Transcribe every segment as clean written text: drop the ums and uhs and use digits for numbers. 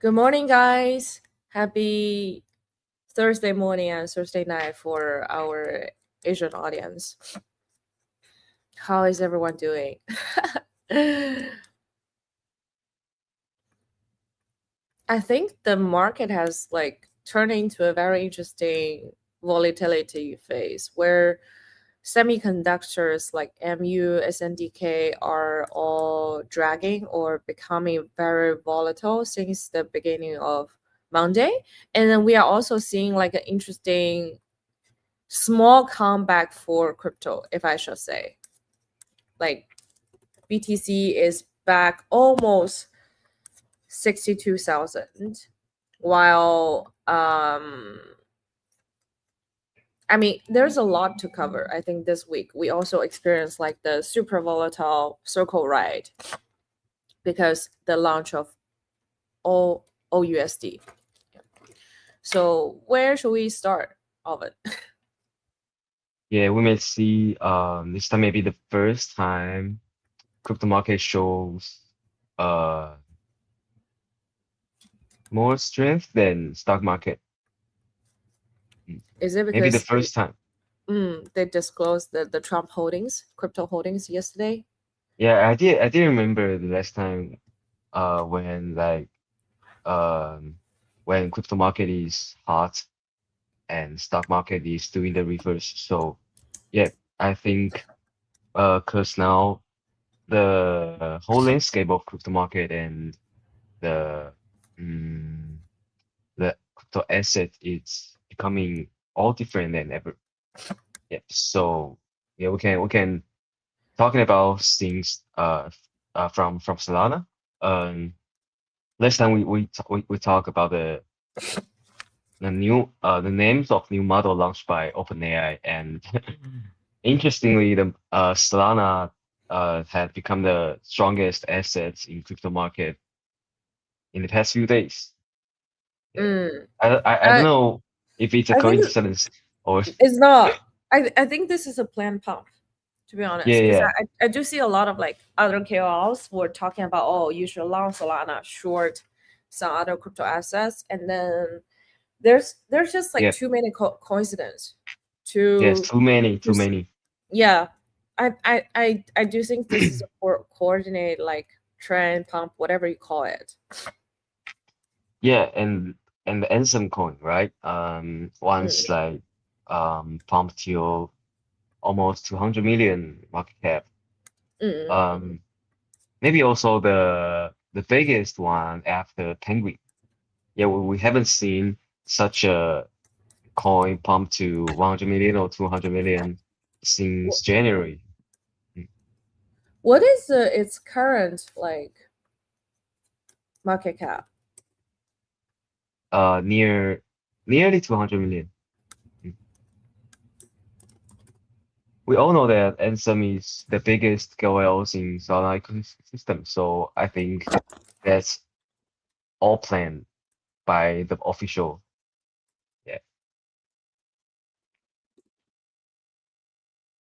Good morning, guys. Happy Thursday morning and Thursday night for our Asian audience. How is everyone doing? I think the market has turned into a very interesting volatility phase where semiconductors like MU, SNDK are all dragging or becoming very volatile since the beginning of Monday. And then we are also seeing like an interesting small comeback for crypto, if I should say. Like BTC is back almost 62,000, while I mean, there's a lot to cover. I think this week we also experienced like the super volatile circle ride because the launch of OUSD. So where should we start, Alvin? Yeah, we may see this time maybe the first time crypto market shows uh more strength than stock market. Is it Maybe the because first time. they disclosed the Trump holdings, crypto holdings yesterday? Yeah, I did remember the last time when when crypto market is hot and stock market is doing the reverse. So yeah, I think 'cause now the whole landscape of crypto market and the mm, the crypto asset is becoming all different than ever. Yeah. So yeah, we can talking about things from Solana. Um, last time we talk about the names of new model launched by OpenAI, and interestingly, the Solana had become the strongest assets in crypto market in the past few days. Yeah. Mm. I don't I know if it's a I think coincidence or it's not. I think this is a planned pump, to be yeah, honest, because yeah, I do see a lot of like other KOLs who are talking about, oh, you should long Solana, short some other crypto assets, and then there's just like yeah, too many coincidence yes, to too many, to too s- many. yeah. I do think this is a coordinated like trend pump, whatever you call it. Yeah, and the Ansem coin, right? Once Mm, like pumped to almost 200 million market cap. mm. Um, maybe also the biggest one after Penguin. Yeah, we haven't seen such a coin pumped to 100 million or 200 million since January. Mm. What is its current like market cap? Near nearly 200 million. Mm. We all know that Ansem is the biggest KOLs in Solana ecosystem, so I think that's all planned by the official. Yeah.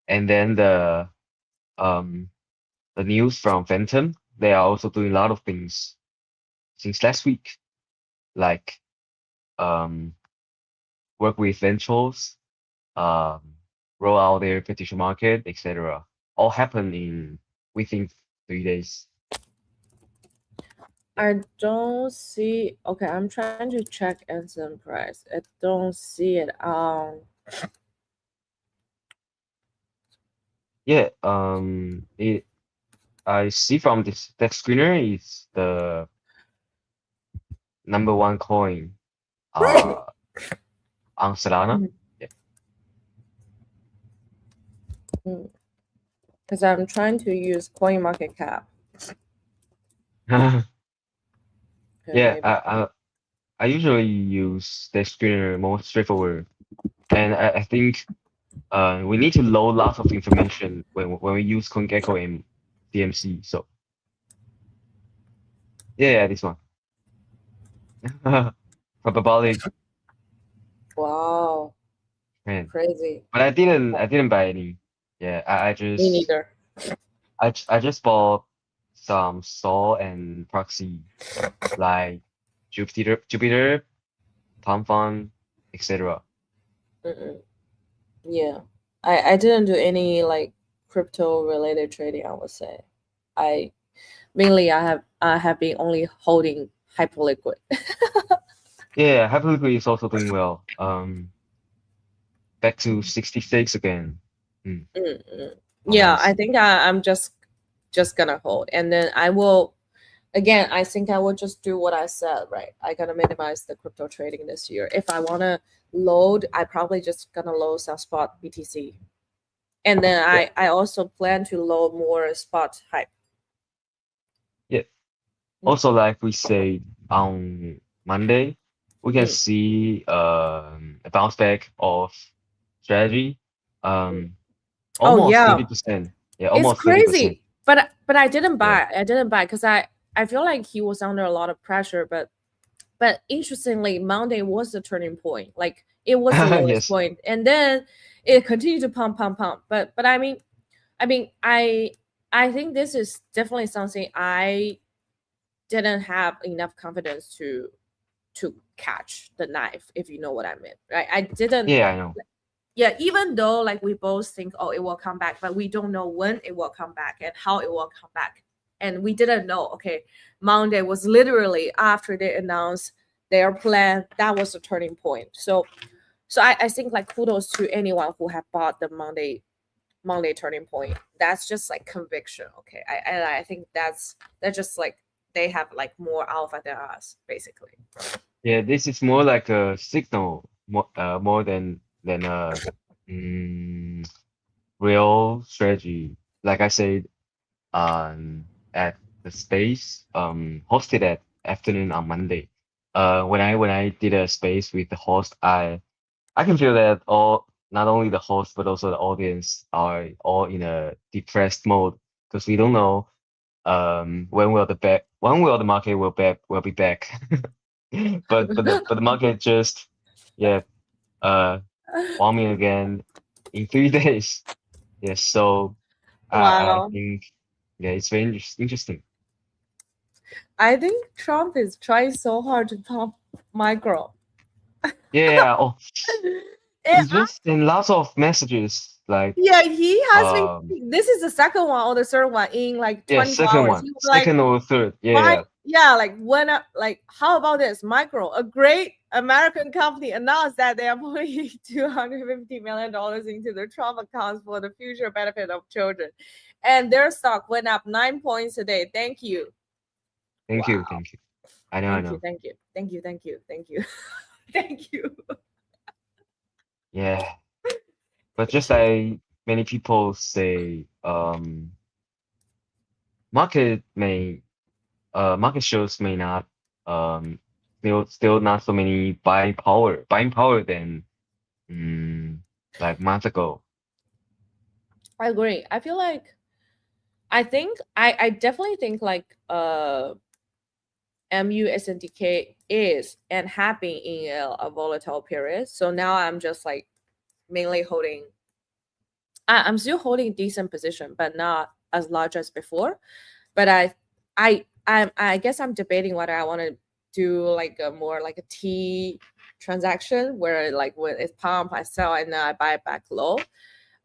And then um the news from Phantom, they are also doing a lot of things since last week, like um work with ventures, um roll out their petition market, etc. All happen in within 3 days. I don't see. Okay, I'm trying to check Anson price. I don't see it on. Yeah, I see from this that screener is the number one coin uh on Solana. Because I'm trying to use Coin Market Cap. Yeah. Okay, Yeah, maybe. I usually use the screener more straightforward, and I think we need to load lots of information when we use CoinGecko and DMC. So yeah, this one. Probability, Wow, man. crazy. But I didn't buy any. Yeah, Me neither. I just bought some Sol and Proxy like Jupiter, Palm Fund, etc. Mm-mm. Yeah, I didn't do any like crypto related trading. I would say I mainly I have been only holding Hyperliquid. Yeah, Happily is also doing well. Back to 66 again. Mm, Mm-mm. oh, Yeah, I nice. think I'm just gonna hold, and then I will again. I think I will just do what I said. Right, I gonna minimize the crypto trading this year. If I wanna load, I probably just gonna load some spot BTC, and then Yeah, I also plan to load more spot hype. yeah. Mm, Also, like we say on Monday, we can mm, see a bounce back of strategy. mm. Um, Oh almost yeah, 30%. Yeah, it's almost 30%. crazy. But I didn't Yeah. buy. I didn't buy because I feel like he was under a lot of pressure. But interestingly, Monday was the turning point. Like it was the lowest Yes. point, and then it continued to pump. But I think this is definitely something I didn't have enough confidence to catch the knife, if you know what I mean, right? I didn't. Yeah, I know. Yeah, even though like we both think, oh, it will come back, but we don't know when it will come back and how it will come back. And we didn't know. Okay, Monday was literally after they announced their plan. That was the turning point. So I think like kudos to anyone who have bought the Monday turning point. That's just like conviction. Okay, I think that's just like they have like more alpha than us, basically. Yeah, this is more like a signal, more than a mm, real strategy. Like I said, at the space hosted at afternoon on Monday. When I did a space with the host, I can feel that all not only the host but also the audience are all in a depressed mode because we don't know when will the market will be back. But the market just yeah uh bombing again in 3 days. Yes, so I Wow. think yeah it's very interesting. I think Trump is trying so hard to pump micro. Yeah, oh, Eh, he just sent lots of messages like yeah, he has um been. This is the second one or the third one in like yeah 24 second hours. one, He was like, second or third. Yeah, my yeah. yeah, like when like how about this? Micro, a great American company announced that they are putting $250 million into the Trump accounts for the future benefit of children, and their stock went up 9 points a day. Thank you. Thank you, Wow. thank you. I know. Thank you. Thank you. Yeah, but just like many people say, market may market shows may not um still not so many buying power than mm, like months ago. I agree. I feel like I definitely think like MUSNDK is and have been in a volatile period. So now I'm just like mainly holding. I'm still holding decent position, but not as large as before. But I guess I'm debating whether I want to do like a more like a T transaction where like when it's pump I sell and then I buy it back low.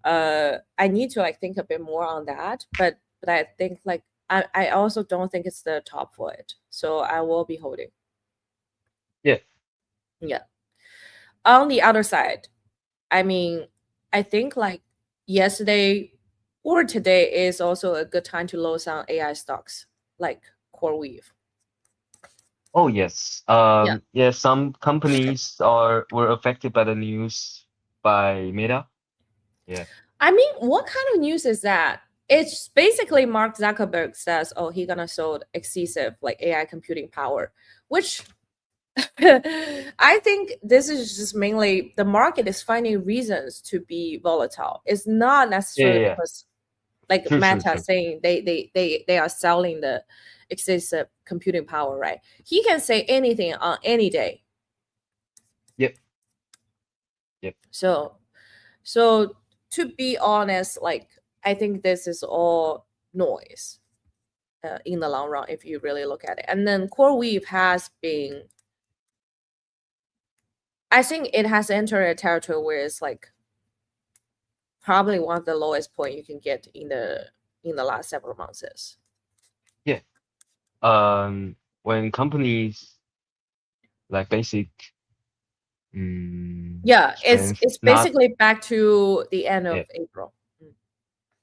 I need to like think a bit more on that, but I think like I also don't think it's the top for it, so I will be holding. Yeah. Yeah. On the other side, I mean, I think like yesterday or today is also a good time to load some AI stocks like CoreWeave. Oh yes. Yeah. Yeah, some companies are were affected by the news by Meta. Yeah. I mean, what kind of news is that? It's basically Mark Zuckerberg says, "Oh, he gonna sold excessive like AI computing power," which I think this is just mainly the market is finding reasons to be volatile. It's not Yeah, yeah, necessarily yeah. because like Meta True. saying they are selling the excessive computing power, right? He can say anything on any day. Yep, yep. So so to be honest, like I think this is all noise in the long run if you really look at it. And then CoreWeave has been I think it has entered a territory where it's like probably one of the lowest point you can get in the last several months. Yeah. When companies like basic Yeah, strength it's not basically back to the end yeah of April.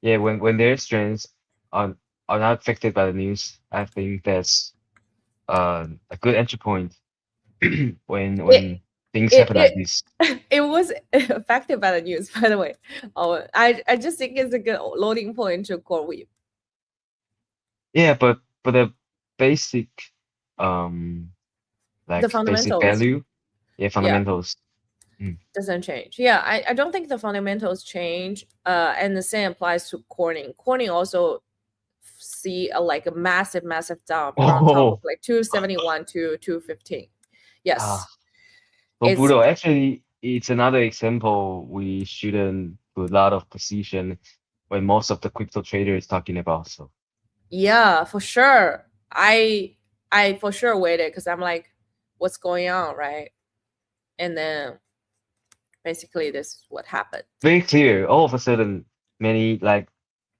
yeah when their strengths are are not affected by the news, I think that's a good entry point It when things it happen like it this. it was affected by the news, by the way. Oh, I just think it's a good loading point to core weave. Yeah, but the basic um The like basic fundamentals, value, yeah, yeah, fundamentals. Mm. doesn't change. Yeah, I don't think the fundamentals change. And the same applies to Corning. Corning also see like a massive dump from top of Oh, like 271 to 215. ah, Yes, so it's brutal. Actually, it's another example we shouldn't put a lot of precision when most of the crypto trader is talking about. So yeah, for sure. I for sure waited because I'm like, what's going on, right? And then basically this is what happened. very clear. All of a sudden, many like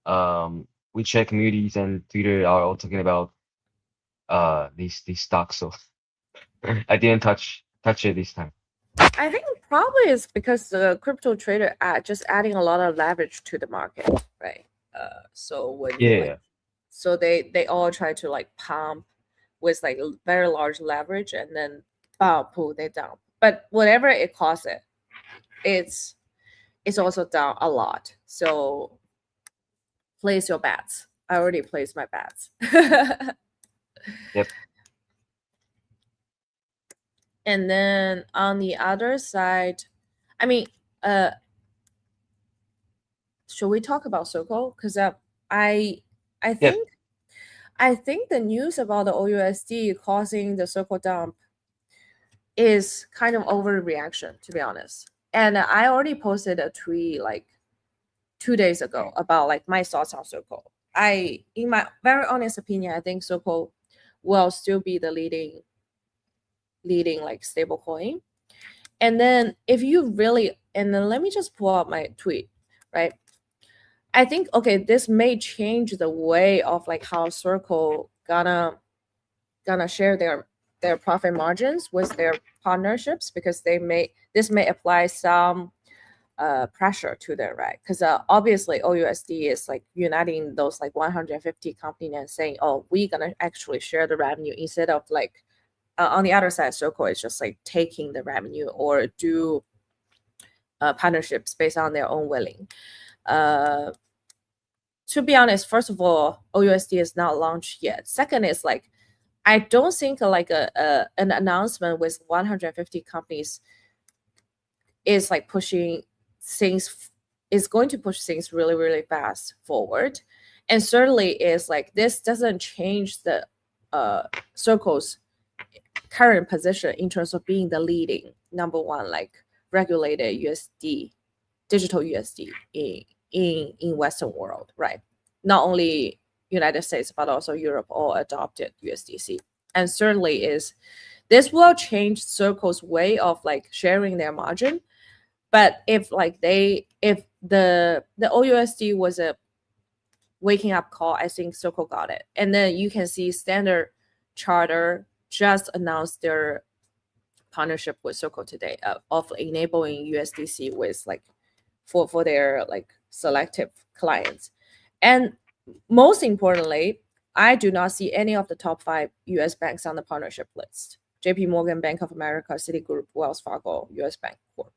WeChat communities and Twitter are all talking about these stocks. So I didn't touch it this time. I think probably it's because the crypto trader just adding a lot of leverage to the market, right? So when you like, Yeah. so they all try to like pump with like very large leverage and then pull they down. But whatever it costs it's it's also down a lot. So place your bets. I already placed my bets. Yep. And then on the other side, I mean, uh, should we talk about Circle? Because I I Yep. think I think the news about the OUSD causing the Circle dump is kind of overreaction, to be honest. And I already posted a tweet like 2 days ago about like my thoughts on Circle. In my very honest opinion, I think Circle will still be the leading like stable coin. And then if you really, and then let me just pull out my tweet, right? I think okay, this may change the way of like how Circle gonna share their profit margins with their partnerships because this may apply some pressure to them, right? Because obviously OUSD is like uniting those like 150 companies and saying, oh, we're gonna actually share the revenue instead of like on the other side, Circle is just like taking the revenue or do partnerships based on their own willing. Uh, to be honest, first of all, OUSD is not launched yet. Second is like I don't think like an announcement with 150 companies is like pushing things is going to push things really fast forward, and certainly is like this doesn't change the Circle's current position in terms of being the leading number one like regulated USD digital USD in Western world, right? Not only United States but also Europe all adopted USDC, and certainly is this will change Circle's way of like sharing their margin. But if like if the OUSD was a waking up call, I think Circle got it. And then you can see Standard Charter just announced their partnership with Circle today of enabling USDC with like for their like selective clients. And most importantly, I do not see any of the top 5 US banks on the partnership list. JP Morgan, Bank of America, Citigroup, Wells Fargo, US Bank Corp.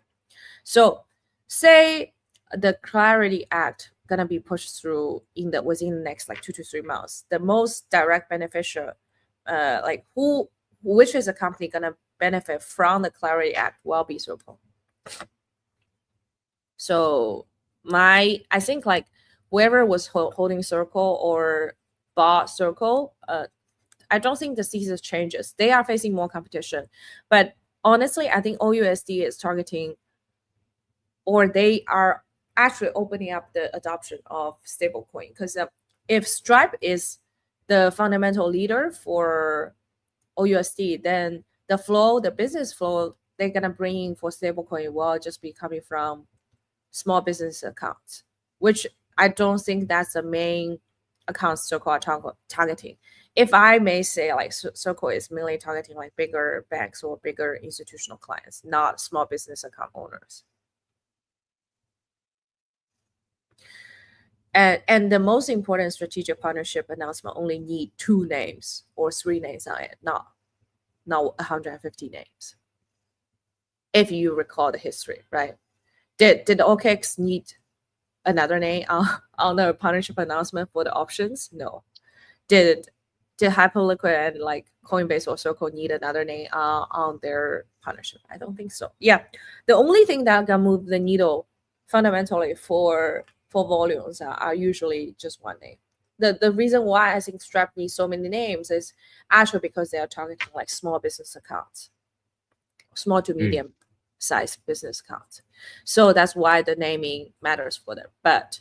So say the Clarity Act gonna be pushed through within the next like 2 to 3 months. The most direct beneficial, like which is a company gonna benefit from the Clarity Act will be Circle. So I think like whoever was holding Circle or bought Circle, I don't think the thesis changes. They are facing more competition, but honestly, I think OUSD is targeting, or they are actually opening up the adoption of stablecoin. Because if Stripe is the fundamental leader for OUSD, then the business flow they're gonna bring in for stablecoin will just be coming from small business accounts, which I don't think that's the main accounts Circle are targeting. If I may say, like Circle is mainly targeting like bigger banks or bigger institutional clients, not small business account owners. And the most important strategic partnership announcement only need 2 names or 3 names on it, not 150 names. If you recall the history, right? Did OKX need another name on the partnership announcement for the options? No. Did Hyperliquid and like Coinbase or Circle need another name on their partnership? I don't think so. Yeah, the only thing that can move the needle fundamentally for volumes are usually just one name. The reason why I think Strap needs so many names is actually because they are targeting like small business accounts, small to medium size business accounts. So that's why the naming matters for them. But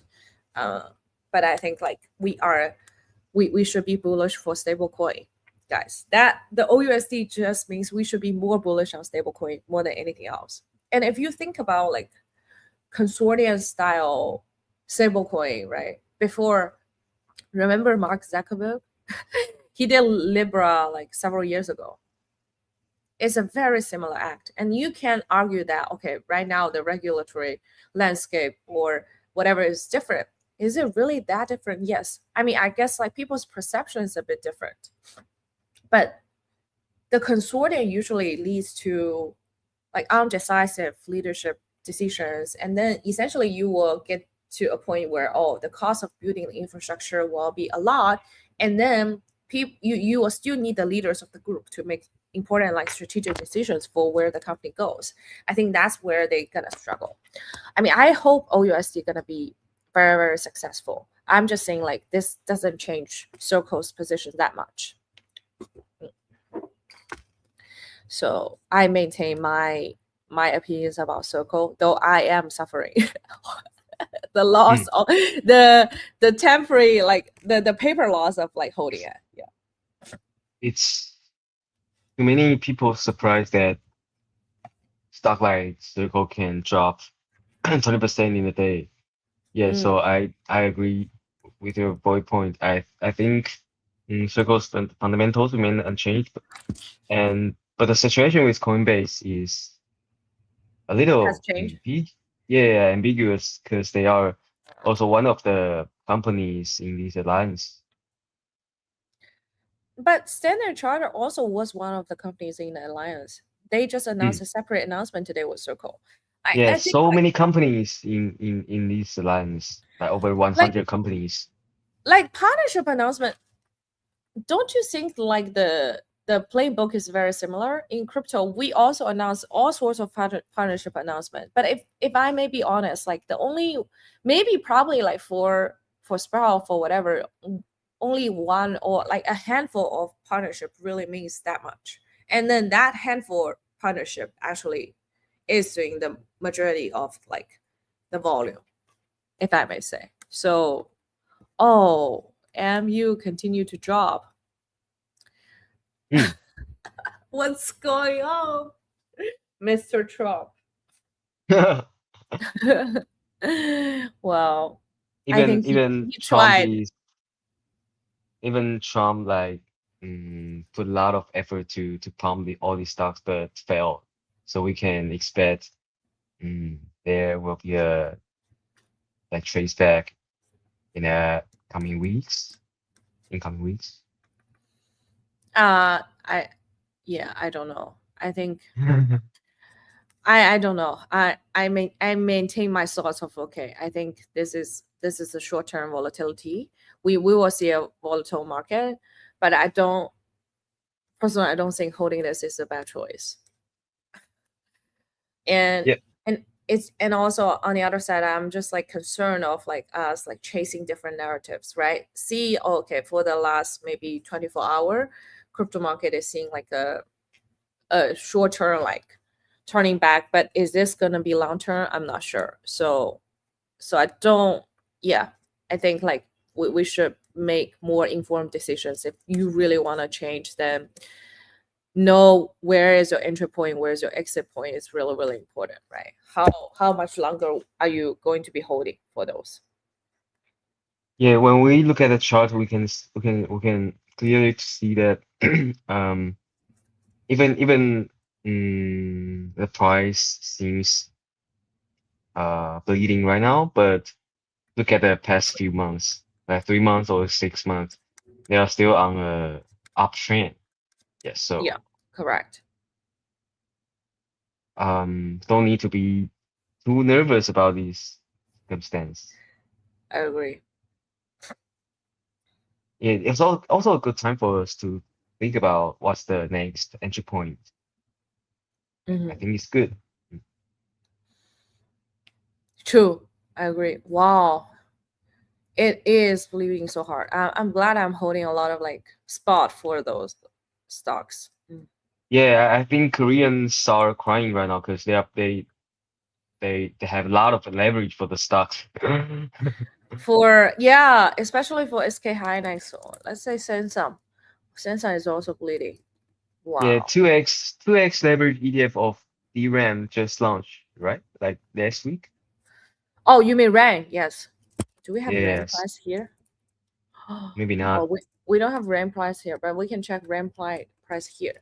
I think like we should be bullish for stablecoin, guys. That the OUSD just means we should be more bullish on stablecoin more than anything else. And if you think about like consortium style stablecoin, right? Before, remember Mark Zuckerberg? He did Libra like several years ago. It's a very similar act. And you can argue that, okay, right now the regulatory landscape or whatever is different. Is it really that different? Yes. I mean, I guess like people's perception is a bit different. But the consortium usually leads to like undecisive leadership decisions. And then essentially you will get to a point where, oh, the cost of building the infrastructure will be a lot. And then you will still need the leaders of the group to make important like strategic decisions for where the company goes. I think that's where they're gonna struggle. I mean, I hope OUSD gonna be very, very successful. I'm just saying like this doesn't change Circle's position that much. So I maintain my opinions about Circle, though I am suffering the loss of the temporary like the paper loss of like holding it. Yeah. It's too many people surprised that stock like Circle can drop 20% in a day. Yeah, so I agree with your point. I think Circle's fundamentals remain unchanged, but the situation with Coinbase is a Has little changed. ambiguous because they are also one of the companies in this alliance. But Standard Chartered also was one of the companies in the alliance. They just announced a separate announcement today with Circle. Yeah, I think so many companies in this alliance, like over 100 companies. Like partnership announcement, don't you think like the playbook is very similar in crypto? We also announce all sorts of partnership announcement. But if I may be honest, like the only maybe probably like for Sprout for whatever, only one or like a handful of partnership really means that much. And then that handful partnership actually is doing the majority of like the volume, if I may say. So, oh, MU continue to drop. What's going on, Mr. Trump? Well, I think even he Trump tried. is even Trump like put a lot of effort to pump all these stocks but failed. So we can expect there will be a like trace back in coming weeks. In coming weeks. I I don't know. I think I don't know. I maintain my thoughts of okay. I think this is a short term volatility. We will see a volatile market, but I don't personally I don't think holding this is a bad choice. And Yeah. and also on the other side, I'm just like concerned of like us like chasing different narratives, right? See, okay, for the last maybe 24-hour, crypto market is seeing like a short term like turning back, but is this gonna be long term? I'm not sure. So I don't. Yeah, I think like we should make more informed decisions. If you really want to change, then know where is your entry point, where's your exit point is really, really important, right? How much longer are you going to be holding for those? Yeah, when we look at the chart, we can clearly see that um even the price seems bleeding right now, but look at the past few months, like 3 months or 6 months, they are still on a uptrend. Yeah, Yeah, so correct. don't need to be too nervous about these circumstance. I agree. It's also a good time for us to think about what's the next entry point. I Hmm. think it's good. True. I agree. Wow. It is bleeding so hard. I'm glad I'm holding a lot of like spot for those stocks. Mm. Yeah, I think Koreans are crying right now because they have a lot of leverage for the stocks. For yeah, especially for SK Hynix. So let's say Samsung. Samsung is also bleeding. Yeah, Wow. 2x leverage ETF of DRAM just launched, right? Like last week? Oh, you mean RAM? Yes. Do we have RAM Yes, price here? maybe Oh, not. we don't have RAM price here, but we can check RAM price here.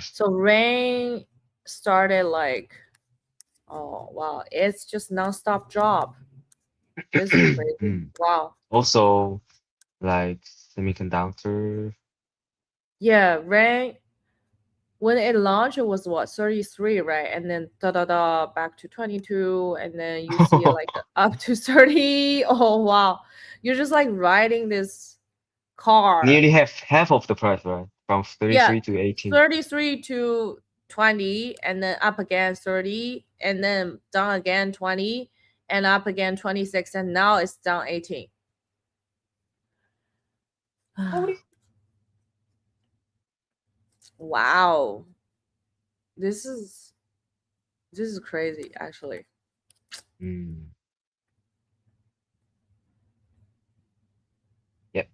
So RAM started like, oh wow, it's just nonstop drop. This is crazy. Hmm. Wow. Also, like semiconductor. Yeah, RAM when it launched it was what 33, right? And then da da da back to 22, and then you see like up to 30. Oh wow. You're just like riding this car. Nearly half of the price, right? From Yeah, 33 to 18. 33 to 20, and then up again 30, and then down again 20, and up again 26, and now it's down 18. Holy. Wow. This is this is crazy actually. Hmm. Yep.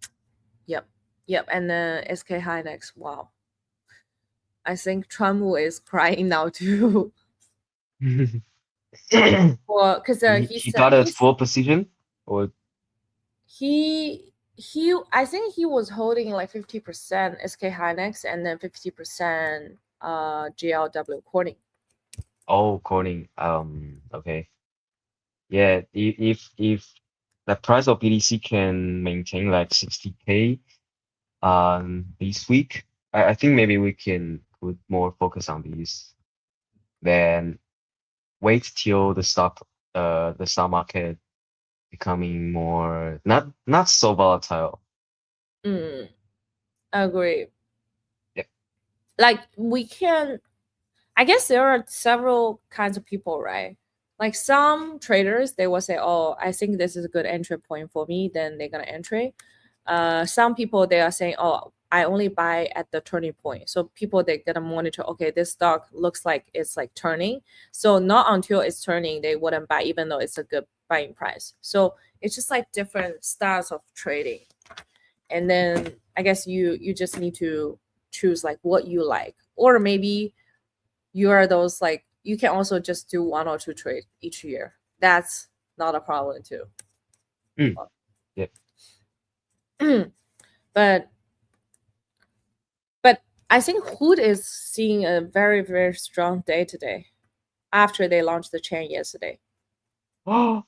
Yep. Yep. And then SK Hynix. Wow. I think Trump is crying now too. Well, because he He said got a full position, or he I think he was holding like 50% SK Hynix and then 50% GLW Corning. oh, Corning. Okay. Yeah, if the price of BTC can maintain like 60K this week, I think maybe we can put more focus on these than wait till the stock market becoming more not so volatile. Mm, agree. Yep. Like we can I guess there are several kinds of people, right? Like some traders, they will say, "Oh, I think this is a good entry point for me." Then they're gonna entry. Some people they are saying, "Oh, I only buy at the turning point." So people they gonna monitor. Okay, this stock looks like it's like turning. So not until it's turning, they wouldn't buy, even though it's a good buying price. So it's just like different styles of trading. And then I guess you just need to choose like what you like, or maybe you are those like you can also just do one or two trade each year. That's not a problem too. Mm, yep. but but I think Hood is seeing a very very strong day today after they launched the chain yesterday. Oh,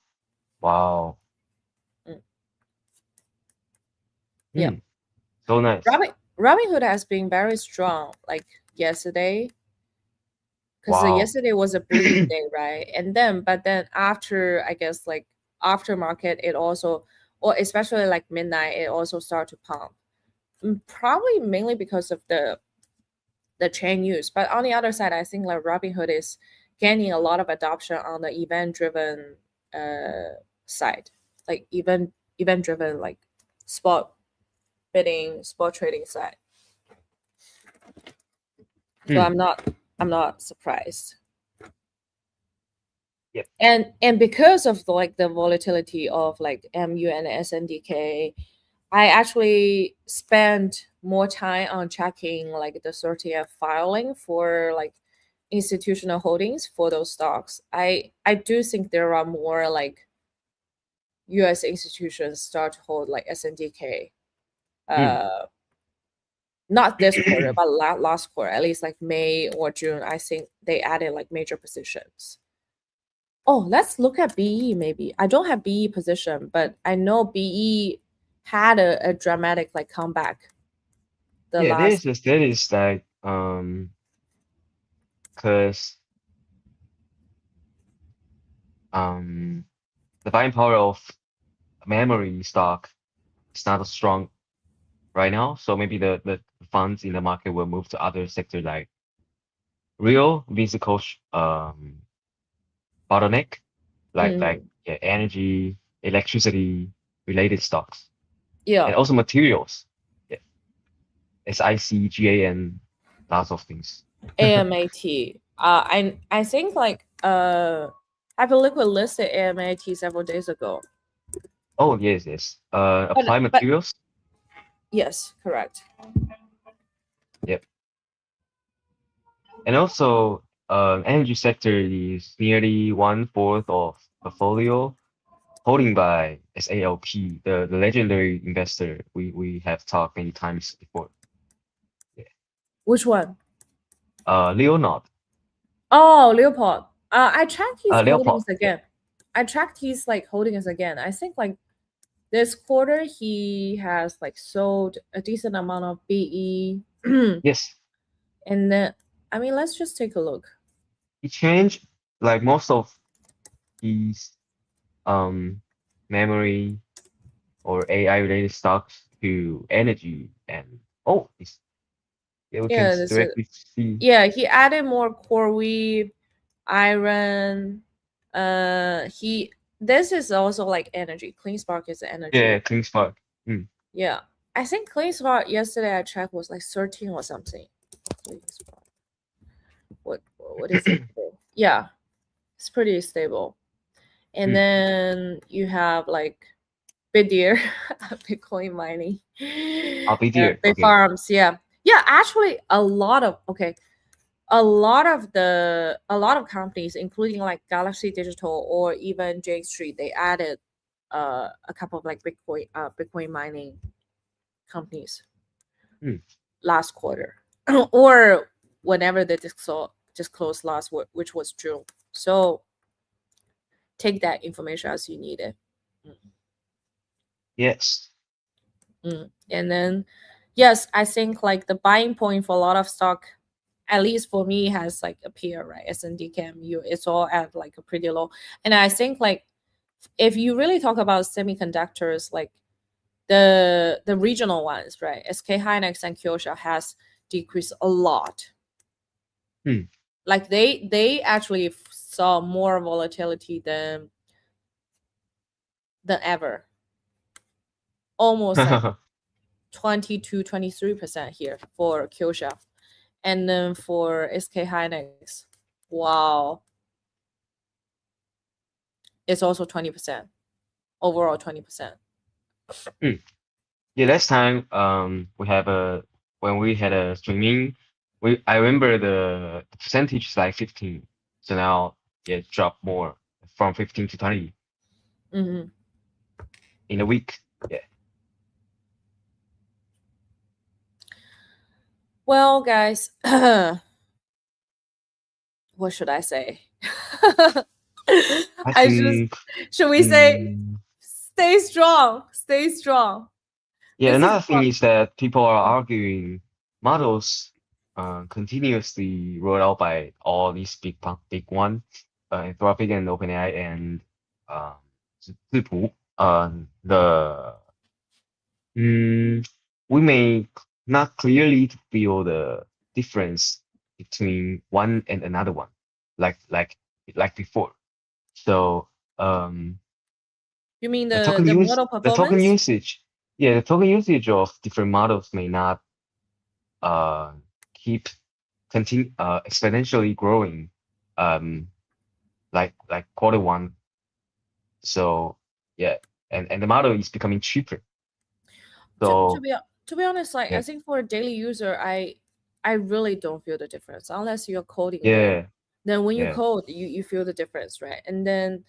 wow. Mm. Yep. Mm, so nice. Robinhood has been very strong like yesterday because Wow. yesterday was a bleeding day, right? And then but then after I guess like after market it also or especially like midnight it also started to pump. Probably mainly because of the chain use. But on the other side, I think like Robinhood is gaining a lot of adoption on the event driven side, like event driven like spot bidding, spot trading side. So Mm, I'm not surprised. yep. And because of the, like the volatility of like MU and SNDK, I actually spent more time on checking like the 30th filing for like institutional holdings for those stocks. I do think there are more like US institutions start to hold like SNDK. Mm. Uh Not this quarter, but last quarter, at least like May or June, I think they added like major positions. Oh, let's look at BE maybe. I don't have BE position, but I know BE had a dramatic like comeback the Yeah, last. that is like because um the buying power of memory stock is not as strong right now. So maybe the funds in the market will move to other sectors like real physical bottleneck, like Mhm. yeah, energy, electricity related stocks, and Yeah, also materials. Yeah, SIC, GAN, lots of things. AMAT. I think like Hyperliquid listed AMAT several days ago. Oh yes, yes. But Applied but materials. yes, correct. Yep. And also, energy sector is nearly one-fourth of portfolio holding by SALP, the legendary investor we have talked many times before. Yeah. Which one? Leonard, Oh, Leopold. I tracked his Leopold. holdings Yeah. again. I tracked his like holdings again. I think like this quarter he has like sold a decent amount of BE. Yes, And then I mean let's just take a look. he changed like most of his um memory or AI related stocks to energy and oh, yeah, we can Yeah, this is directly see. yeah, he added more core weave, iron. He this is also like energy. Clean Spark is Yeah, energy. clean spark. Mm. Yeah. I think Clean Spark yesterday I checked was like 13 or something. Clean Spark. What is it today? Yeah, it's pretty stable. And Mm. then you have like Big Deer, Bitcoin mining, I'll be there. Big Okay. Farms. Yeah, yeah. Actually, a lot of companies, including like Galaxy Digital or even J Street, they added a couple of like Bitcoin mining companies Mm. last quarter or whenever they just closed last, which was June. So take that information as you need it. Yes. And then, yes, I think like the buying point for a lot of stock, at least for me, has like appeared, right? S&D you it's all at like a pretty low. And I think like if you really talk about semiconductors, like the regional ones, right? SK Hynix and Kyosha has decreased a lot. Mm. Like they actually saw more volatility than ever, almost like 20 to 23% here for Kyosha. And then for SK Hynix, wow, it's also 20%, overall 20%. Mm. Yeah, last time we have a when we had a streaming, we I remember the percentage is like 15. So now yeah, it dropped more from 15 to 20 Hmm. in a week. Yeah. Well, guys, what should I say? I I just think should we say mm, stay strong, stay strong. yeah, This is another thing is that people are arguing models continuously rolled out by all these big one, Anthropic and OpenAI and um, 字谱. The we may not clearly feel the difference between one and another one, like like like before. So you mean the model the token performance? usage, yeah, the token usage of different models may not uh keep continue exponentially growing um like quarter one. So yeah, and the model is becoming cheaper. to, to So be to be honest, like I yeah, think for a daily user, I really don't feel the difference unless you're coding there. yeah, Then when you yeah. code, you feel the difference, right? And then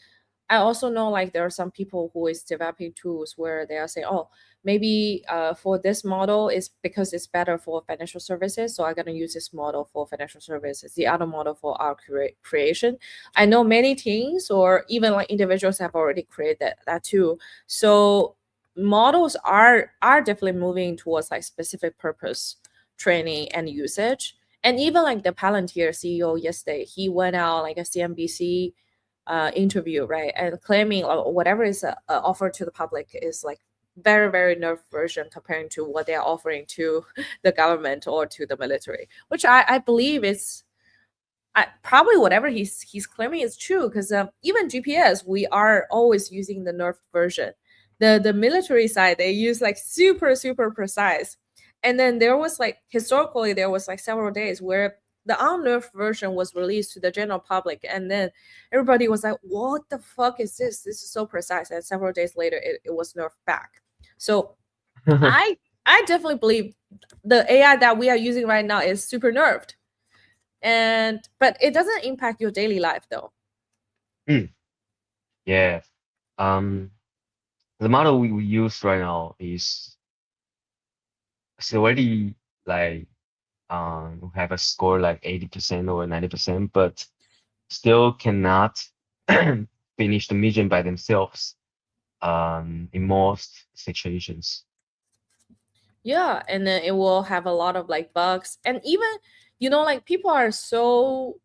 I also know like there are some people who is developing tools where they are saying, oh, maybe for this model is because it's better for financial services, so I'm gonna use this model for financial services, the other model for our creation. I know many teams or even like individuals have already created that too. So models are definitely moving towards like specific purpose training and usage. And even like the Palantir CEO yesterday, he went out like a CNBC interview, right, and claiming whatever is offered to the public is like very very nerf version comparing to what they are offering to the government or to the military, which I believe is probably whatever he's claiming is true because even GPS we are always using the nerf version. The military side they use like super precise, and then there was like historically there was like several days where the unnerfed version was released to the general public, and then everybody was like, "What the fuck is this? This is so precise." And several days later, it was nerfed back. So I I definitely believe the AI that we are using right now is super nerfed, and but it doesn't impact your daily life though. Mm, yeah. Um, the model we use right now is it's already like have a score like 80% or 90%, but still cannot finish the mission by themselves in most situations. Yeah, and then it will have a lot of like bugs, and even like people are so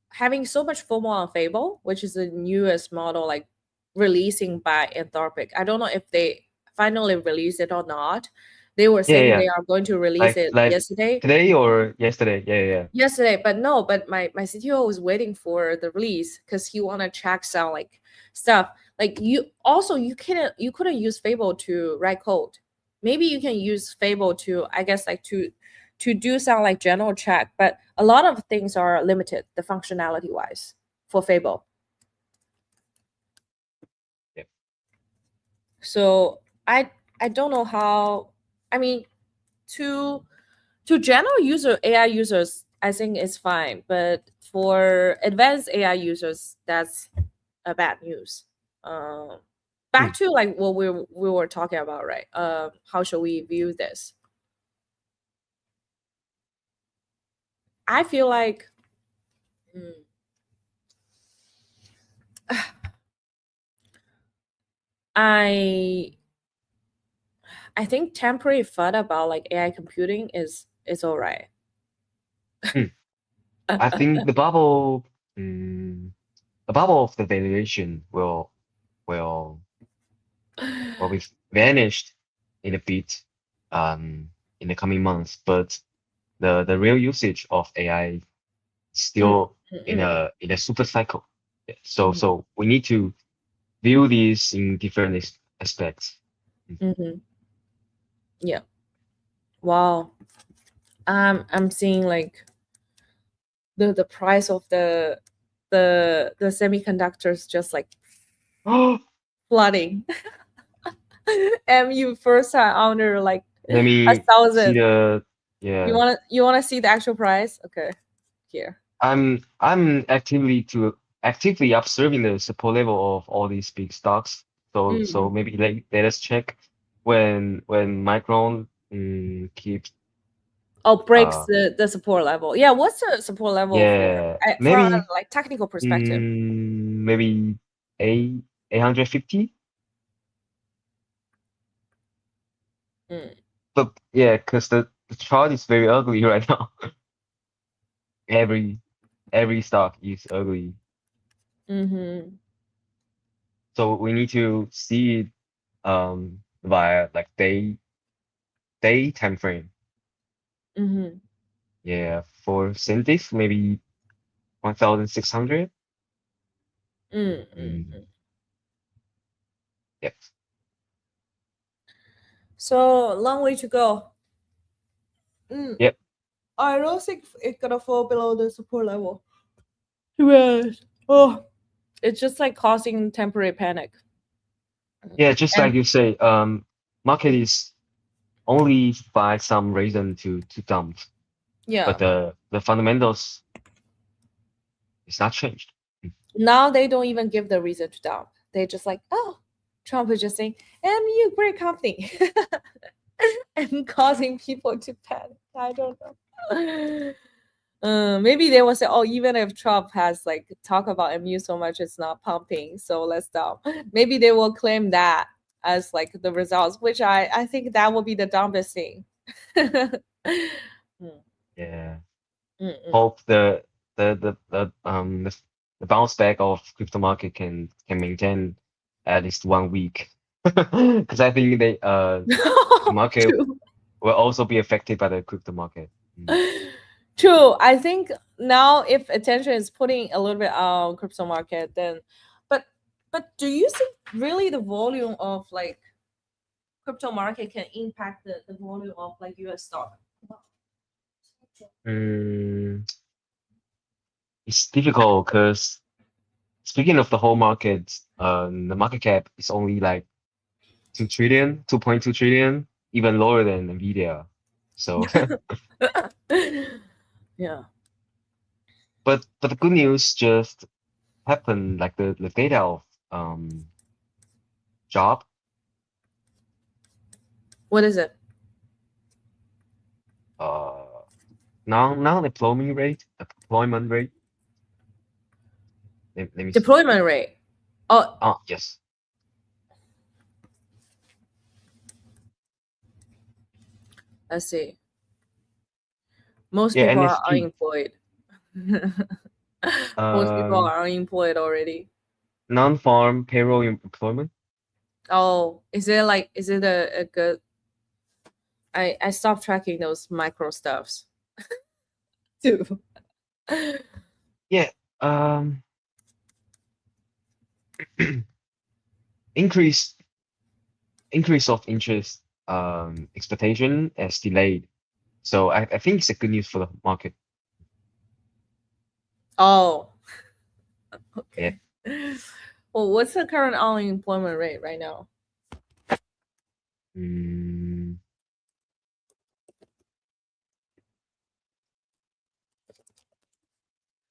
having so much FOMO on Fable, which is the newest model like releasing by Anthropic. I don't know if they finally released it or not. They were Yeah, saying yeah. they are going to release Like it like yesterday. today or yesterday. Yeah, yeah. Yesterday, but no, but my CTO was waiting for the release because he want to check some like stuff. Like you also you couldn't use Fable to write code. Maybe you can use Fable to I guess like to do some like general check, but a lot of things are limited the functionality wise for Fable. Yeah. So I don't know how. I mean, to to general user AI users, I think it's fine, but for advanced AI users, that's a bad news. Um, Back Mm. to like what we were talking about, right? How should we view this? I feel like mm, I I think temporary thought about like AI computing is all right. Mm. I think mm, the bubble of the valuation will will be vanished in a bit um in the coming months, but the real usage of AI is Mm, still mm, in a super cycle. Yeah, mm, so we need to view these in different aspects. Mm. mm-hmm. Yeah. Wow. I'm seeing like the price of the semiconductors just like flooding. And you first time under like Let a me see thousand. the You yeah. wanna you wanna see the actual price? Okay, here. I'm actively observing the support level of all these big stocks. So Mm. maybe let us check when Micron keeps Oh, breaks uh the support level. Yeah, what's the support level for yeah from maybe like technical perspective? maybe a 850. Mm. But yeah, because the chart is very ugly right now. Every every stock is ugly. Mm-hmm. So we need to see it via like day time frame. Mm-hmm. Yeah, for Cintiq, maybe 1,600. Mm, Mm-hmm. yep. So long way to go. Mm. Yep. I don't think it's gonna fall below the support level. Yes. Oh, it's just like causing temporary panic. Yeah, just And like you say, market is only find some reason to dump, but Yeah. the fundamentals is not changed. Now they don't even give the reason to dump. They just like, oh, Trump is just saying, MU, great company. And causing people to panic. I don't know. Maybe they will say, oh, even if Trump has like talk about MU so much, it's not pumping, so let's stop. Maybe they will claim that as like the results, which I think that will be the dumbest thing. Mm, Yeah. mm, mm. Hope the bounce back of crypto market can maintain at least 1 week. Because I think the market True. will also be affected by the crypto market. Mm. True. I think now if attention is putting a little bit on crypto market, then but do you think really the volume of like crypto market can impact the volume of like US stock? Mm, it's difficult because speaking of the whole market, the market cap is only like 2 trillion, 2.2 trillion, even lower than Nvidia. So, Yeah. but the good news just happened, like the data of um job, What is it? uh employment rate. Let me see. Deployment rate. Oh, Ah, yes. let's see. Most Yeah, people are NFP. unemployed. Most people Um, are unemployed already. non-farm payroll employment. Oh, is it a good I stopped tracking those micro stuffs too. Yeah. Um, increase increase of interest expectation as delayed. So I think it's a good news for the market. Oh, Yeah. okay. Well, what's the current unemployment rate right now? Mm,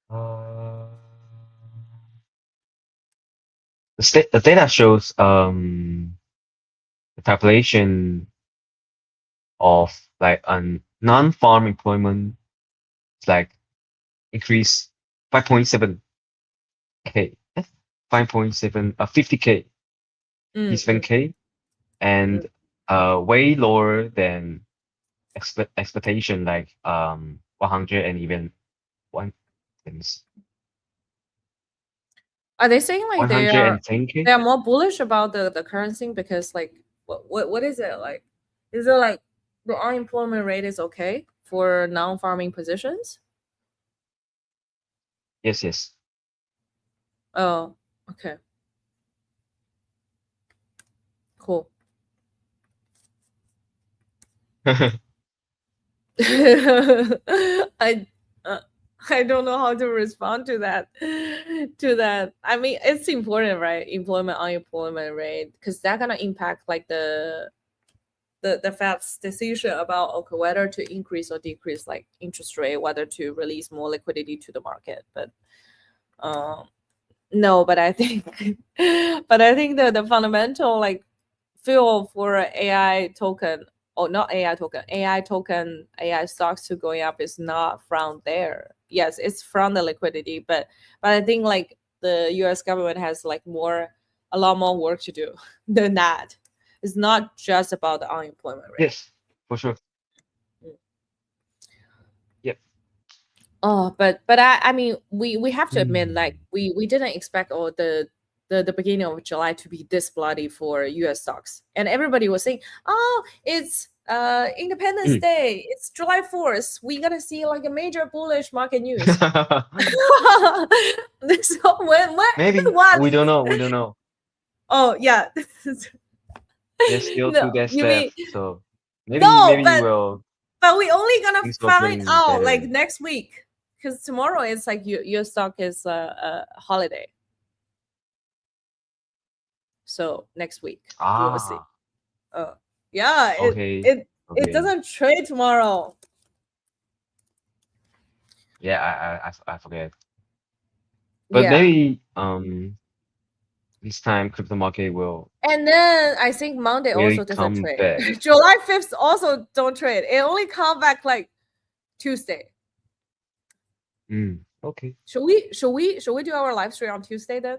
uh, the data shows the population of like non-farm employment is like increase 5.7K, 5.7 50K, Mm, mm, 7K, mm. and way lower than expectation, like 100 and even one let me see, Are they saying like they 110K. are more bullish about the currency because like what is it like? Is it like the unemployment rate is okay for non-farming positions? Yes, yes. Oh, okay, cool. I uh, I don't know how to respond to that. To that, I mean, it's important, right? Employment, unemployment rate, because that gonna impact like the Fed's decision about okay whether to increase or decrease like interest rate, whether to release more liquidity to the market. But um, no, but I think, but I think the fundamental like feel for a AI token or not AI token, AI token, AI stocks to going up is not from there. Yes, it's from the liquidity, but I think like the US government has like a lot more work to do than that. It's not just about the unemployment rate. Yes, for sure. Mm. Yep. Oh, but I mean we have to admit like Hmm. we didn't expect all the beginning of July to be this bloody for US stocks. And everybody was saying, "Oh, it's Independence Day. It's July 4th. We're going to see like a major bullish market news." So Maybe what? we don't know. We don't know. Oh, yeah. There's still No, 2 days you mean left, so no, maybe will but we only gonna things will find getting out like better. next week because tomorrow is like your stock is a holiday. So next week you will see. Ah, Uh, yeah, okay, it It forgetting. doesn't trade tomorrow. Yeah, I forget. But Yeah. maybe this time crypto market will And then I think Monday really also doesn't come trade. back. July 5th also don't trade. It only come back like Tuesday. Okay. Should we do our live stream on Tuesday then?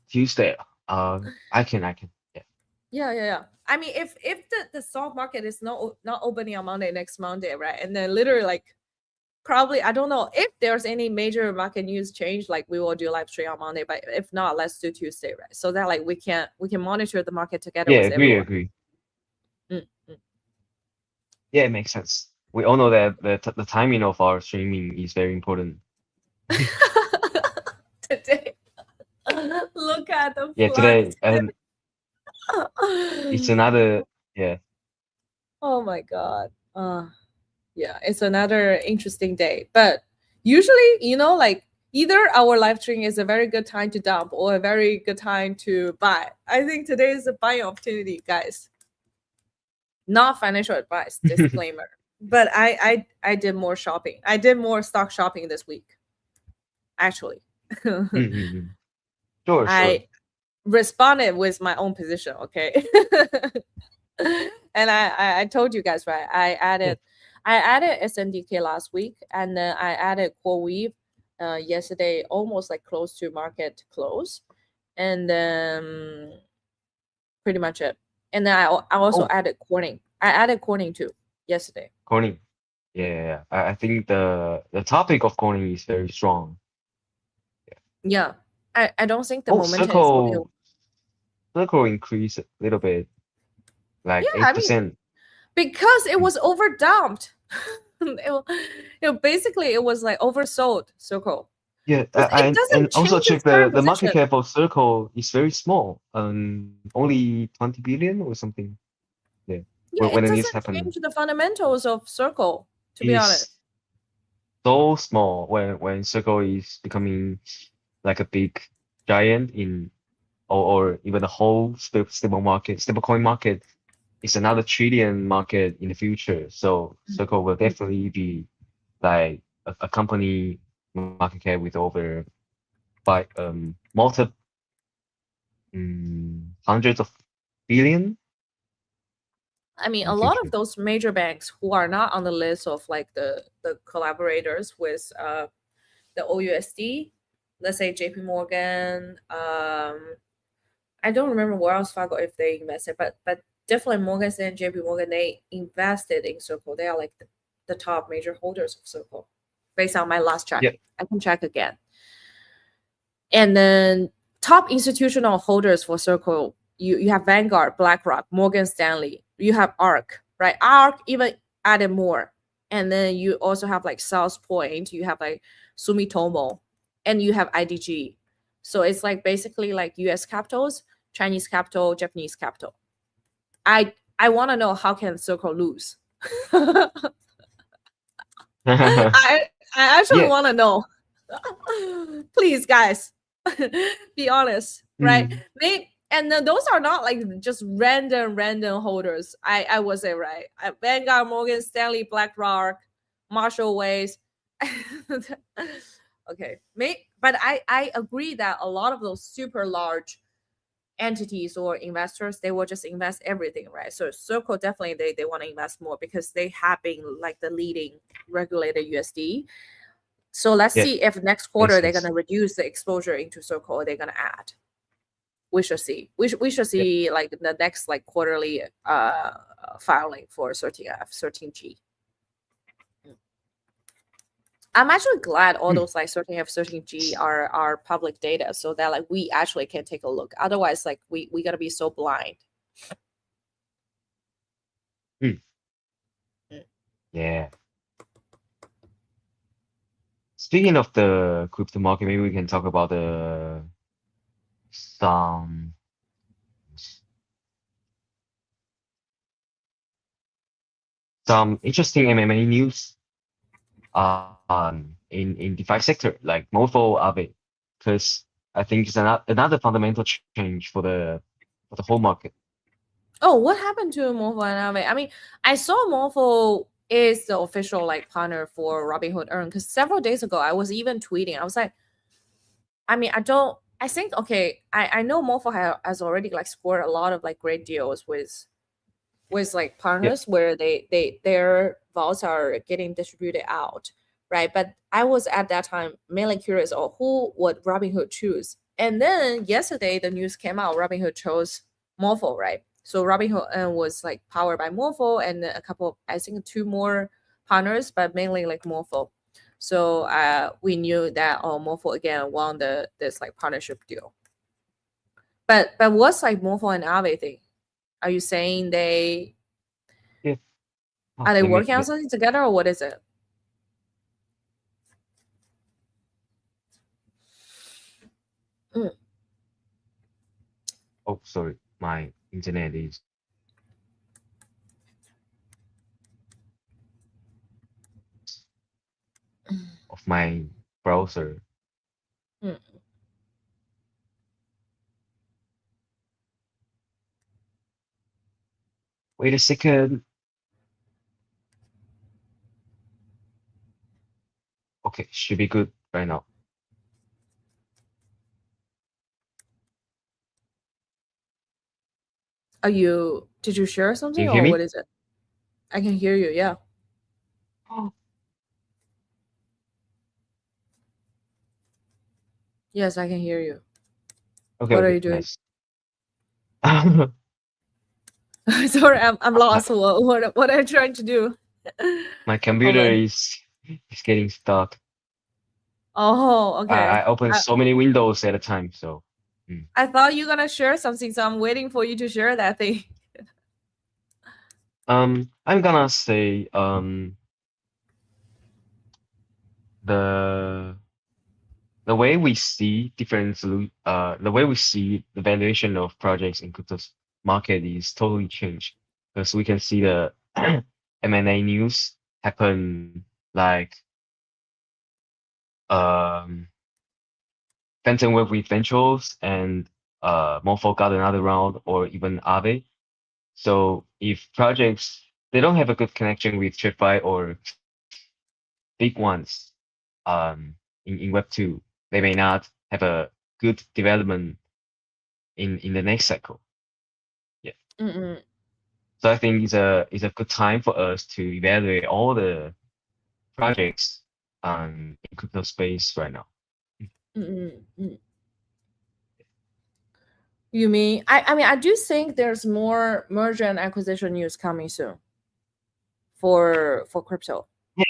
Tuesday. I can. Yeah. Yeah. I mean, if the stock market is not opening on Monday next Monday, right? And then literally like probably I don't know if there's any major market news change, like we will do live stream on Monday. But if not, let's do Tuesday, right? So that like we can monitor the market together Yeah, with agree, everyone. agree. Mm, mm. Yeah, it makes sense. We all know that the timing of our streaming is very important. Today, look at the Yeah, flux. today, and it's another, yeah. Oh my god. Yeah, it's another interesting day. But usually, like either our live stream is a very good time to dump or a very good time to buy. I think today is a buying opportunity, guys. Not financial advice, disclaimer. But I did more shopping. I did more stock shopping this week, actually. Mm-hmm. Sure, sure. I responded with my own position, okay? And I told you guys, right? Yeah. I added SNDK last week, and then I added Core Weave yesterday, almost like close to market close, and then pretty much it. And then I also Oh, added Corning. I added Corning too yesterday. Corning. Yeah, yeah, yeah. I think the topic of Corning is very strong. Yeah, I don't think the Oh, momentum is holding. Circle increased a little bit, Yeah, like I mean 8%. because it Mm. was overdumped. Basically it was like oversold Circle Yeah, because it and doesn't also change its check current the market position. cap of Circle is very small, only 20 billion or something. Yeah, Yeah, when it the news doesn't happened, change the fundamentals of Circle, to be honest. is so small when Circle is becoming like a big giant in or even the whole stablecoin market is another trillion market in the future. So Circle will Mm. definitely be like a company market cap with over by multiple hundreds of billion I mean, in a the lot of future. those major banks who are not on the list of like the collaborators with the OUSD, let's say JP Morgan, I don't remember Wells Fargo if they invested, but definitely Morgan Stanley and JP Morgan, they invested in Circle. They are like the top major holders of Circle, based on my last check. Yeah. I can check again. And then top institutional holders for Circle, you have Vanguard, BlackRock, Morgan Stanley. You have ARK, right? ARK even added more. And then you also have like South Point, you have like Sumitomo, and you have IDG. So it's like basically like US capitals, Chinese capital, Japanese capital. I want to know how can Circle lose. I I actually Yeah. want to know. Please, guys, be honest, right? Mm. And then those are not like just random holders. I would say, right? Vanguard, Morgan Stanley, BlackRock, Marshall Ways. Okay, but I agree that a lot of those super large entities or investors, they will just invest everything, right? So Circle definitely they want to invest more because they have been like the leading regulated USD. So let's Yeah. see if next Makes quarter they're sense. gonna reduce the exposure into Circle or they're gonna add. We should see. We should Yeah. see like the next like quarterly filing for 13F, 13G. I'm actually glad all Mm. those like 13F, 13G are public data so that like we actually can take a look. Otherwise, like we gotta be so blind. Mm. Mm. Yeah. Speaking of the crypto market, maybe we can talk about the some some interesting M&A news in DeFi sector, like Morpho Aave, because I think it's another fundamental change for the whole market. Oh, what happened to Morpho and Aave? I mean, I saw Morpho is the official like partner for Robinhood Earn because several days ago I was even tweeting. I was like, I mean, I don't. I think okay. I know Morpho has already like scored a lot of like great deals with like Yeah, partners where their vaults are getting distributed out, right? But I was at that time mainly curious, oh, who would Robinhood choose? And then yesterday the news came out, Robinhood chose Morpho, right? So Robinhood was like powered by Morpho and a couple of, I think two more partners, but mainly like Morpho. So we knew that oh Morpho again won the this like partnership deal. But what's like Morpho and Aave thing? Are you saying yeah. Oh, are they let me working on something together or what is it? Mm. oh, sorry, my internet is of my browser. Mm. Wait a second. Okay, should be good right now. Did you share Can something you hear or me? what is it? I can hear you. Yeah. Oh, Yes, I can hear you. okay, What are okay, you doing? nice. Sorry, I'm My lost. What are you trying to do? my Hold computer on. is getting stuck. Oh, I okay. open I, so many windows at a time, so. Mm. I thought you were gonna share something, so I'm waiting for you to share that thing. I'm gonna say the the way we see the way we see the valuation of projects in crypto market is totally changed because we can see the M&A news happen like um Fenton work with Ventures and Morpho got another round or even Aave. So if projects they don't have a good connection with TradFi or big ones in Web2, they may not have a good development in the next cycle. Yeah. Mm-mm, So I think it's a good time for us to evaluate all the projects in crypto space right now. mm-mm, mm. You mean I mean I do think there's more merger and acquisition news coming soon for crypto. Yeah,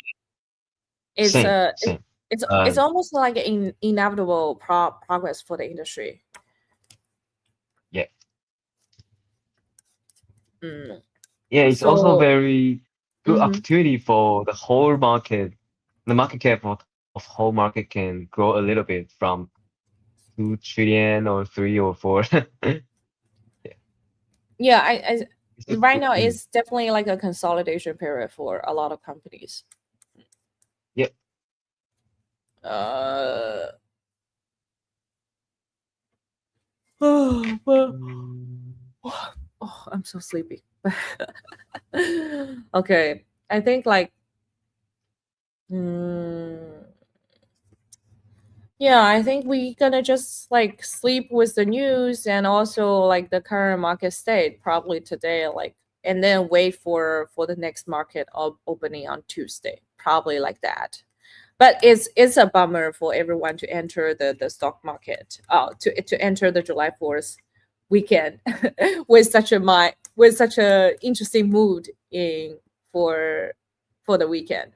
It's same. it's almost like an inevitable progress for the industry. Yeah, Mm. yeah. It's also So, very good mhm. opportunity for the whole market. The market cap of whole market can grow a little bit from 2 trillion or 3 or 4. Yeah, Yeah, it's a right good. now Mm, it's definitely like a consolidation period for a lot of companies. yeah. Uh, but Mm, oh, I'm so sleepy. Okay, I think like mm, yeah, I think we gonna just like sleep with the news and also like the current market state probably today, like and then wait for the next market opening on Tuesday, probably like that. But it's a bummer for everyone to enter the stock market, to enter the July 4th weekend with such a interesting mood in for for the weekend.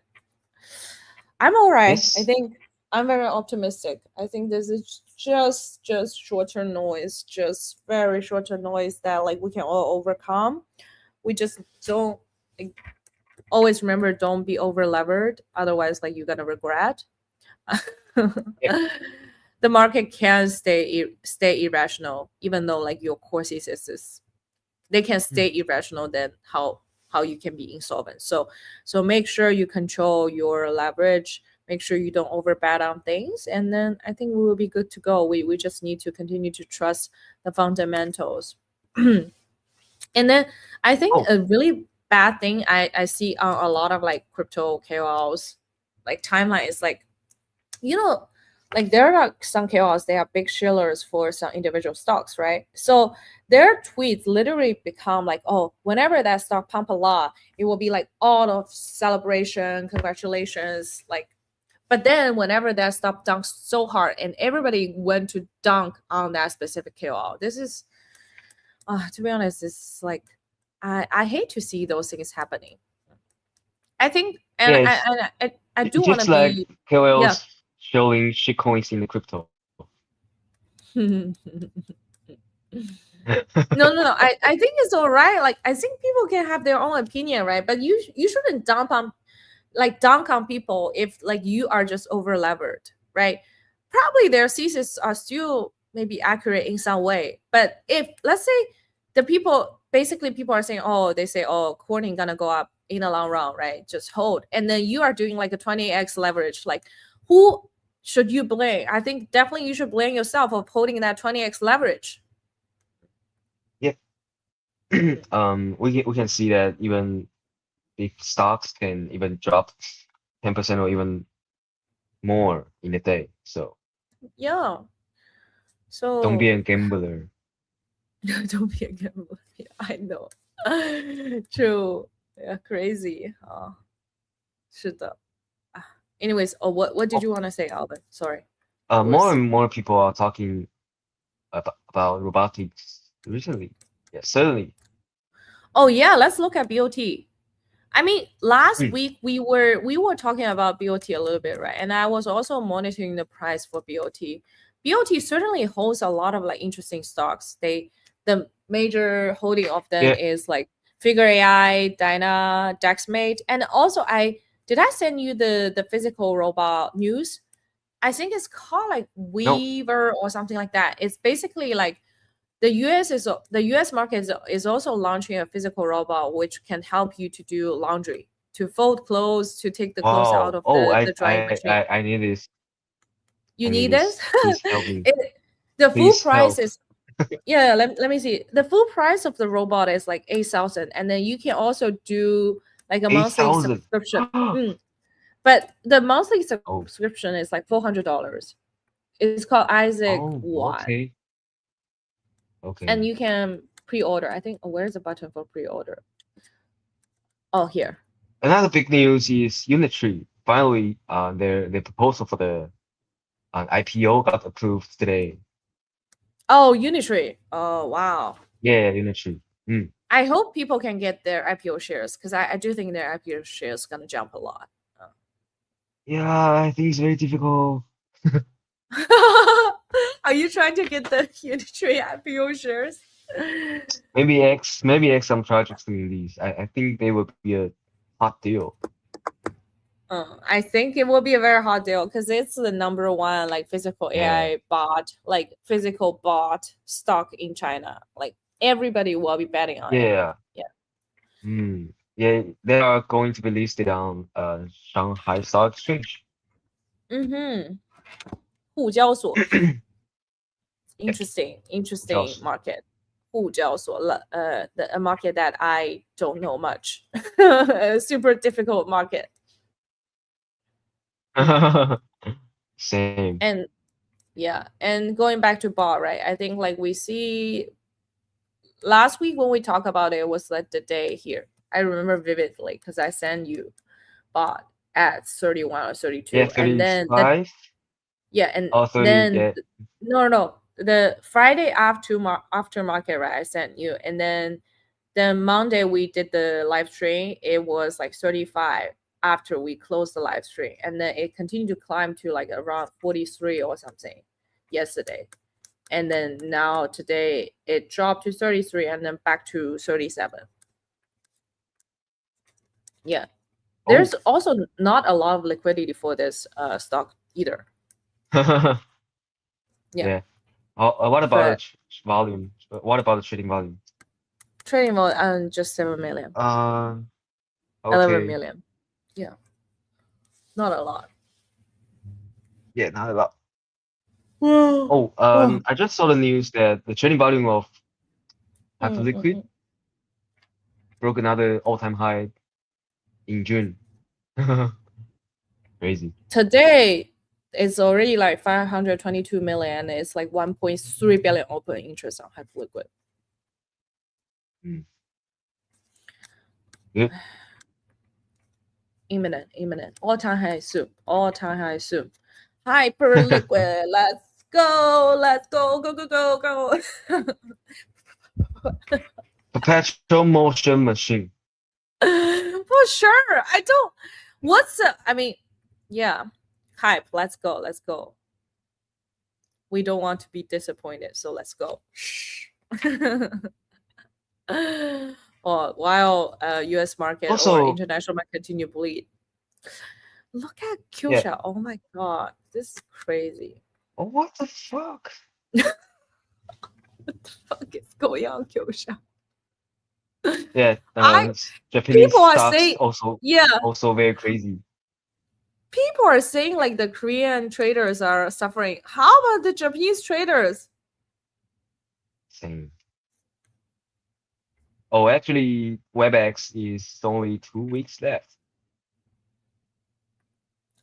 I'm all right. I yes. think I'm very optimistic. I think this is just short term noise, just very short term noise that like we can all overcome. We just don't like, always remember don't be over levered, otherwise like you're gonna regret. Yeah. The market can stay irrational, even though like your core thesis is they can Mm. stay irrational then how you can be insolvent. So make sure you control your leverage, make sure you don't overbet on things, and then I think we will be good to go. We just need to continue to trust the fundamentals. And then I think Oh, a really bad thing I see on a lot of like crypto KOLs like timeline is like, you know, like there are some KOLs, they are big shillers for some individual stocks, right? So their tweets literally become like, oh, whenever that stock pump a lot, it will be like all of celebration, congratulations, like. But then whenever that stock dunks so hard and everybody went to dunk on that specific KOL, this is, to be honest, it's like I hate to see those things happening. I think, and yes. I do It's want to just like be, yeah. KOLs showing shitcoins in the crypto. No, no, no. I think it's all right. Like I think people can have their own opinion, right? But you shouldn't dunk on people if like you are just over levered, right? Probably their thesis are still maybe accurate in some way, but if let's say the people basically people are saying, oh, they say, oh, corn is gonna go up in the long run, right? Just hold, and then you are doing like a 20x leverage, like who should you blame? I think definitely you should blame yourself of holding that 20x leverage. Yep. We can see that even big stocks can even drop 10% or even more in a day. So Yeah. don't be So a gambler. don't be a gambler. Yeah, I know. True. Yeah, crazy. 是的. Ah, anyways, oh, what did Oh, you want to say, Alvin? Sorry. I more was. and more people are talking about robotics recently. Yeah, certainly. Oh yeah, let's look at BOT. I mean, last Mm, week we were talking about BOT a little bit, right? And I was also monitoring the price for BOT. BOT certainly holds a lot of like interesting stocks. The major holding of them yeah, is like Figure AI, Dyna, Dexmate, and also I send you the physical robot news? I think it's called like no. Weaver or something like that. It's basically like the US market is also launching a physical robot which can help you to do laundry, to fold clothes, to take the clothes out Wow. of Oh, the drying machine. I need this. You I need need this? this. Please help me. it, the full Please price help. is, yeah, let me see. The full price of the robot is like 8,000, and then you can also do like a monthly 8,000. subscription. But the monthly Oh, subscription is like $400. It's called Isaac oh, One, okay. and Okay. you can pre-order. I think, oh, where's the button for pre-order? Oh, here. Another big news is Unitree. Finally, their proposal for the IPO got approved today. Oh, Unitree. Oh, wow. Yeah, Unitree. Mm. I hope people can get their IPO shares because I do think their IPO shares gonna jump a lot. Yeah, I think it's very difficult. Are you trying to get the Unitree IPO shares? Maybe X some projects doing these. I think they will be a hot deal. I think it will be a very hot deal because it's the number one like physical Yeah, AI bot, like physical bot stock in China. Like everybody will be betting on it. yeah. Yeah. Mm. Yeah, they are going to be listed on Shanghai Stock Exchange. 嗯哼，沪交所 Yeah, interesting just market. 沪交所 a market that I don't know much. A super difficult market. same. And yeah, and going back to bot, right? I think like we see last week when we talked about it was like the day here. I remember vividly because I sent you bot at 31 or Yeah, 32, and then the 35 yeah, and or 30. then Yeah. no, no, no. The Friday after market, right? I sent you, and then Monday we did the live stream. It was like 35 after we closed the live stream, and then it continued to climb to like around 43 or something yesterday, and then now today it dropped to 33, and then back to 37. Yeah, Oh. there's also not a lot of liquidity for this stock either. Yeah, Yeah. What about the but volume? What about the trading volume? trading volume just 7 million, Uh, 11 okay. million. Yeah, not a lot. Yeah, not a lot. Oh, Oh, oh. I just saw the news that the trading volume of Mm, mm, Hyperliquid mm. broke another all-time high in June. Crazy. Today, it's already like 522 million. It's like 1.3 billion open interest on Hyperliquid. Mm. Good. Imminent. All-time high soon. All-time high soon. Hyperliquid. Let's go. Go. Perpetual motion machine. For sure. I mean, yeah. Hype. Let's go. We don't want to be disappointed, so let's go. While U.S. market or Also, international market continue bleed. Look at yeah. Kyosha. Oh my god, this is crazy. Oh, what the fuck? What the fuck is going on, Kyosha? Yeah, I Japanese People are stocks saying, also yeah, very crazy. people are saying like the Korean traders are suffering. How about the Japanese traders? Same. Oh, actually, WebEx is only 2 weeks left.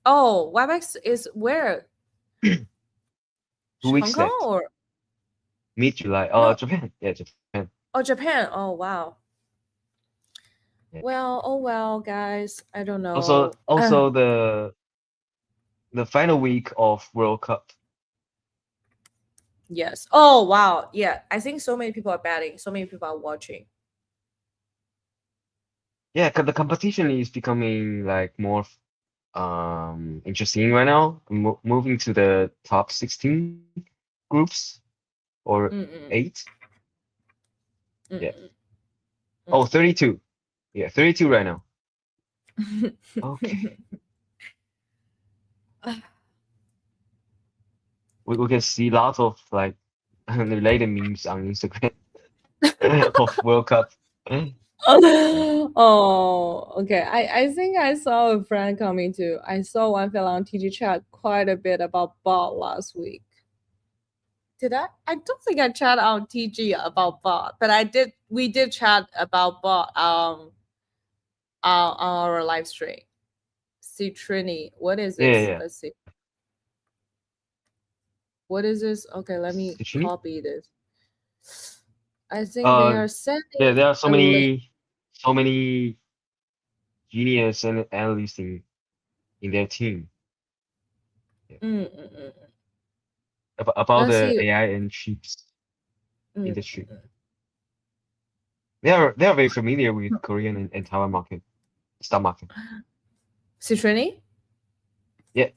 Oh, Webex is where? 2 weeks Hong Kong left. or Mid-July. no? Japan. Yeah, Japan. Oh, Japan. Oh, wow. Yeah. Well, oh well, guys. I don't Also, know. also the final week of World Cup. Yes. Oh, wow. Yeah. I think so many people are betting. So many people are watching. Yeah, the competition is becoming like more interesting right now. Moving to the top 16 groups or Mm-mm. 8. Yeah. Mm-mm. Oh, 32. Yeah, 32 right now. Okay. We can see lots of like related memes on Instagram of World Cup. Yeah. Oh, okay. I think I saw a friend coming to. I saw one fellow on TG chat quite a bit about bot last week. Did I? I don't think I chat on TG about bot, but I did. We did chat about bot on our live stream. See Trini, what is Yeah, this? yeah. Let's see. What is this? Okay, let me Suchini? copy this. I think they Uh, are yeah, sending there are so a link. many genius and analysts in their team. Yeah. Mm. About Let's the see. AI and chips Mm. industry. They are very familiar with Korean and Taiwan market, stock market. See Trini? Yeah,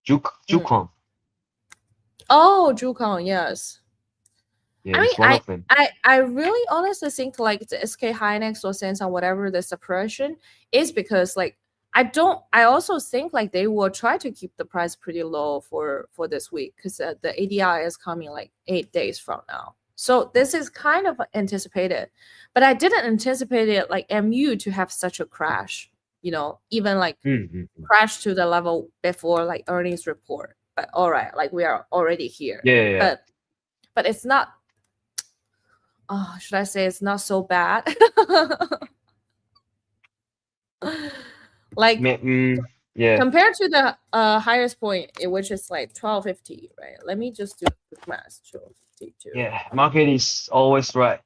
Mm. Jukwon. Oh, Jukong, yes. Yeah, I mean, it's one of them. I really honestly think like the SK Hynix or Samsung, whatever the suppression is because like I also think like they will try to keep the price pretty low for this week because the ADI is coming like 8 days from now. So this is kind of anticipated, but I didn't anticipate it like MU to have such a crash. Even like Mm-hmm. crash to the level before like earnings report. But all right, like we are already here. Yeah, yeah, yeah. But it's not, should I say it's not so bad? Like Yeah, compared to the highest point, which is like 1250, right? Let me just do quick math. 1252. yeah. Market is always right.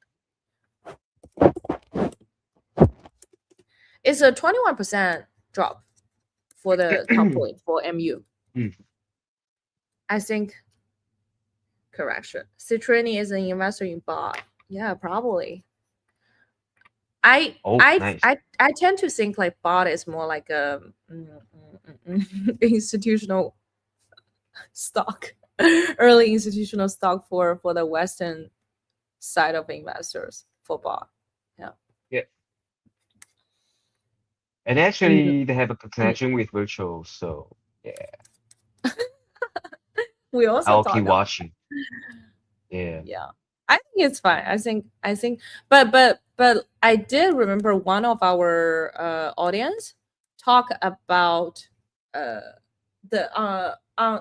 It's a 21% drop for the top point for MU. Mm. I think correction. Citrini is an investor in bot. Yeah, probably. I Oh, I nice. I tend to think like bot is more like a institutional stock, early institutional stock for the Western side of investors for bot. Yeah. Yeah. And Mm, actually, they have a mm. connection with virtual, so yeah, We also I'll keep talk about, watching. Yeah. yeah. I think it's fine. I think, but I did remember one of our audience talk about uh the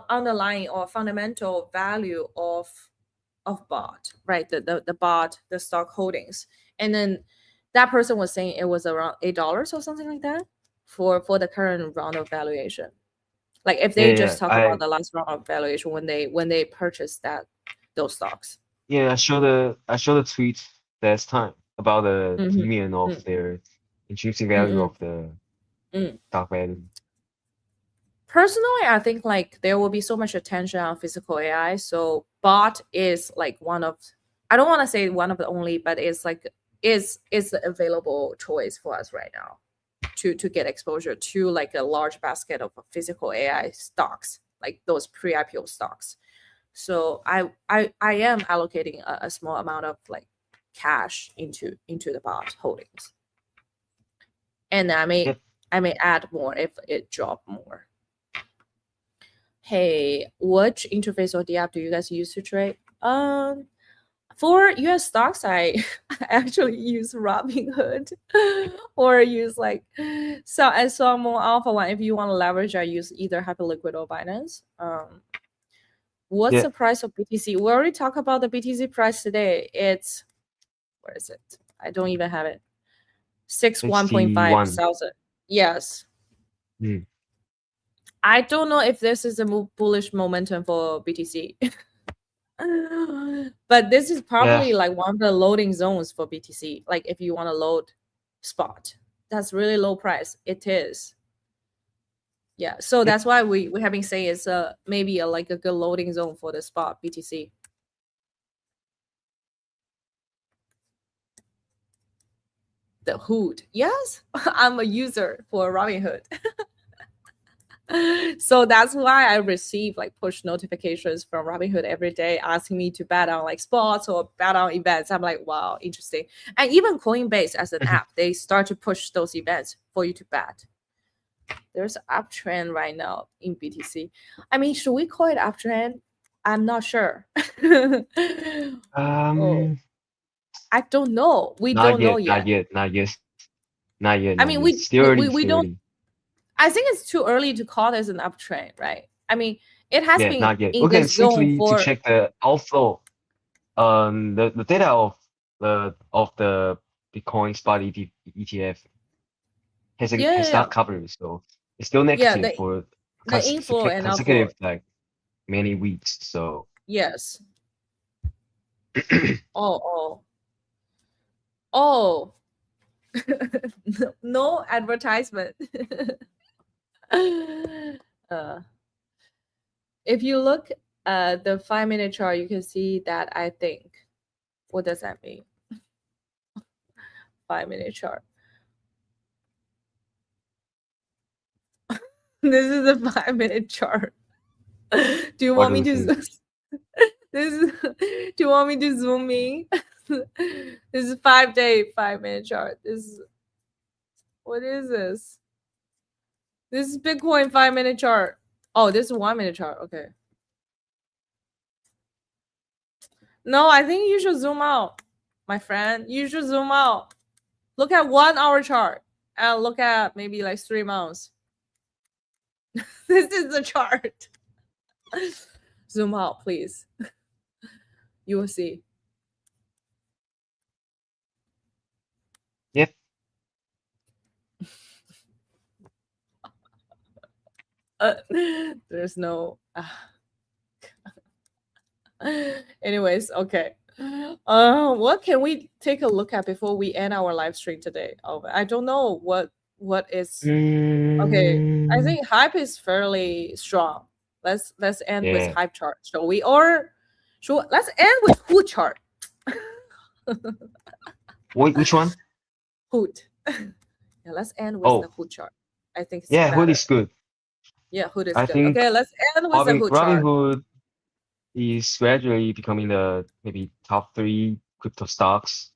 underlying or fundamental value of bot, right? The bot, the stock holdings, and then that person was saying it was around $8 or something like that for the current round of valuation. Like if Yeah, they yeah. just talk about the last round of valuation when they purchased those stocks. I show the tweet last time about the Mm-hmm. premium of Mm, their intrinsic value mm, of the mm. stock value. Personally, I think like there will be so much attention on physical AI. So bot is like one of, I don't want to say one of the only, but it's like is the available choice for us right now to get exposure to like a large basket of physical AI stocks, like those pre-IPO stocks. So I am allocating a small amount of like cash into the bot holdings, and Yep. I may add more if it drop more. Hey, which interface or the app do you guys use to trade? For US stocks, I actually use Robinhood or use like some more alpha one. If you want to leverage, I use either Hyperliquid or Binance. What's Yeah. the price of BTC? We already talked about the BTC price today. It's, where is it? I don't even have it. 61.5 61. thousand. Yes. Mm. I don't know if this is a bullish momentum for BTC. But this is Yeah. probably like one of the loading zones for BTC. Like if you want to load spot, that's really low price. It is. Yeah. So Yep. that's why we have been saying it's maybe like a good loading zone for the spot BTC. The Hood. Yes, I'm a user for Robinhood. So that's why I receive like push notifications from Robinhood every day asking me to bet on like spots or bet on events. I'm like, wow, interesting. And even Coinbase as an app, they start to push those events for you to bet. There's an uptrend right now in BTC. I mean, should we call it uptrend? I'm not sure. Oh, Um, I don't know. We not don't know yet, not yet. yet, not yet, not yet, I not mean, yet. Still early, we still don't. early. I think it's too early to call this an uptrend, right? I mean, it has Yeah, been not yet. in Okay, this zone simply to for, check the outflow, the data of the Bitcoin spot ETF has yeah, not covered, so it's still yeah, negative for the inflow and outflow. consecutive like many weeks. So Yes. Oh, oh, oh. No advertisement. uh, if you look at the 5 minute chart, you can see that I think. What does that mean? 5 minute chart. This is a 5 minute chart. Do you what want do me you to think? this is, do you want me to zoom in? This is 5 day 5 minute chart. This is, what is this? This is Bitcoin 5 minute chart. Oh, this is 1 minute chart. Okay. No, I think you should zoom out, my friend. You should zoom out. Look at 1 hour chart and look at maybe like 3 months. This is the chart. Zoom out, please. You will see. Yep. There's no. Anyways, okay. What can we take a look at before we end our live stream today? Oh, I don't know what is. Okay, I Mm, think hype is fairly strong. Let's end with yeah. hype chart, shall we? Or should let's end with hood chart. Wait, which one? Hood. Yeah, let's end with the Oh, hood chart. I think it's yeah, Hood better. is good. Yeah, hood is I good. think Okay, let's end with the hood chart. Robinhood is gradually becoming the maybe top three crypto stocks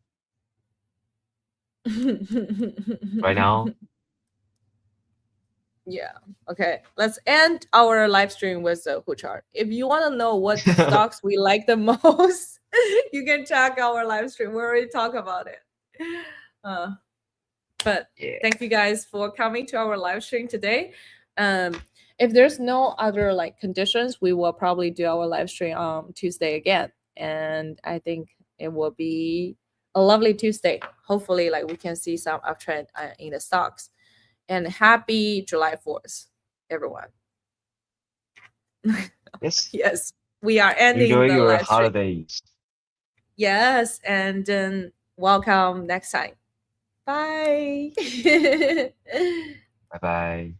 right now. Yeah. Okay. Let's end our live stream with the hood chart. If you want to know what stocks we like the most, you can check our live stream. We already talked about it. Uh, but Yeah. thank you guys for coming to our live stream today. Um, if there's no other like conditions, we will probably do our live stream on Tuesday again, and I think it will be a lovely Tuesday. Hopefully, like we can see some uptrend in the stocks. And happy July 4th, everyone. Yes. Yes, we are ending Enjoy the your live stream. holidays. Yes, and welcome next time. Bye. Bye bye.